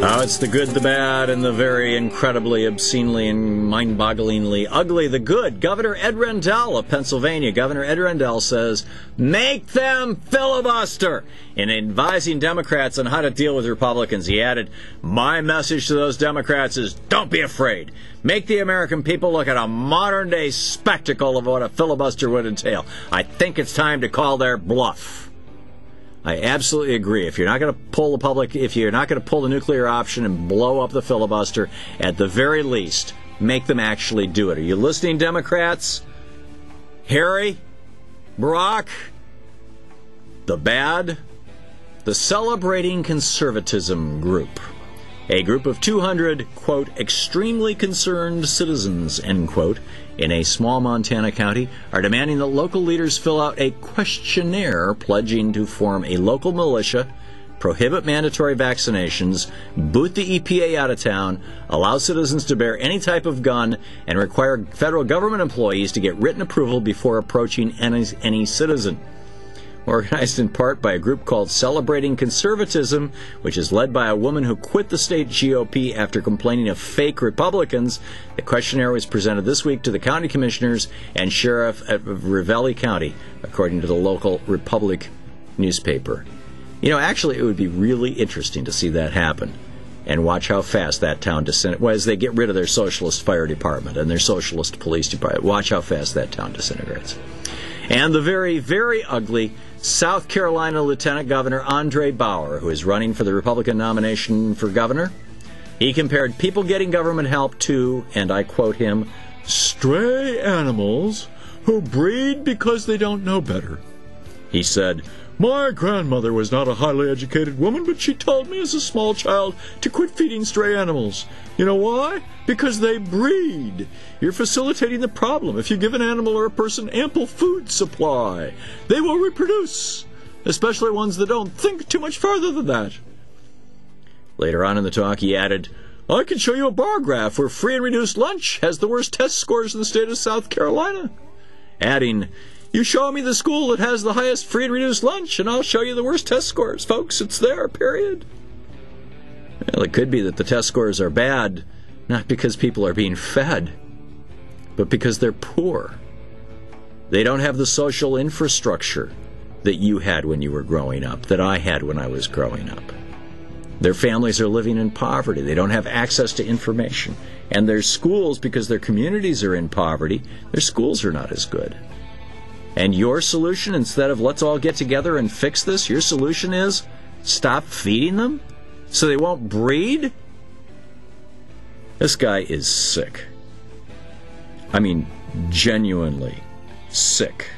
Oh, it's the good, the bad, and the very incredibly, obscenely, and mind-bogglingly ugly. The good. Governor Ed Rendell of Pennsylvania. Governor Ed Rendell says, make them filibuster. In advising Democrats on how to deal with Republicans, he added, my message to those Democrats is, don't be afraid. Make the American people look at a modern-day spectacle of what a filibuster would entail. I think it's time to call their bluff. I absolutely agree. If you're not going to pull the nuclear option and blow up the filibuster, at the very least, make them actually do it. Are you listening, Democrats? Harry? Barack? The bad? The Celebrating Conservatism Group. A group of 200, quote, extremely concerned citizens, end quote, in a small Montana county are demanding that local leaders fill out a questionnaire pledging to form a local militia, prohibit mandatory vaccinations, boot the EPA out of town, allow citizens to bear any type of gun, and require federal government employees to get written approval before approaching any citizen. Organized in part by a group called Celebrating Conservatism, which is led by a woman who quit the state GOP after complaining of fake Republicans. The questionnaire was presented this week to the county commissioners and sheriff of Ravalli County, according to the local Republic newspaper. You know, actually, it would be really interesting to see that happen and watch how fast that town disintegrates. Well, as they get rid of their socialist fire department and their socialist police department, watch how fast that town disintegrates. And the very, very ugly South Carolina Lieutenant Governor Andre Bauer, who is running for the Republican nomination for governor, he compared people getting government help to, and I quote him, stray animals who breed because they don't know better. He said, my grandmother was not a highly educated woman, but she told me as a small child to quit feeding stray animals. You know why? Because they breed. You're facilitating the problem. If you give an animal or a person ample food supply, they will reproduce, especially ones that don't think too much farther than that. Later on in the talk, he added, I can show you a bar graph where free and reduced lunch has the worst test scores in the state of South Carolina. Adding, you show me the school that has the highest free and reduced lunch, and I'll show you the worst test scores, folks. It's there, period. Well, it could be that the test scores are bad, not because people are being fed, but because they're poor. They don't have the social infrastructure that you had when you were growing up, that I had when I was growing up. Their families are living in poverty. They don't have access to information. And their schools, because their communities are in poverty, their schools are not as good. And your solution, instead of let's all get together and fix this, your solution is stop feeding them so they won't breed? This guy is sick. I mean, genuinely sick.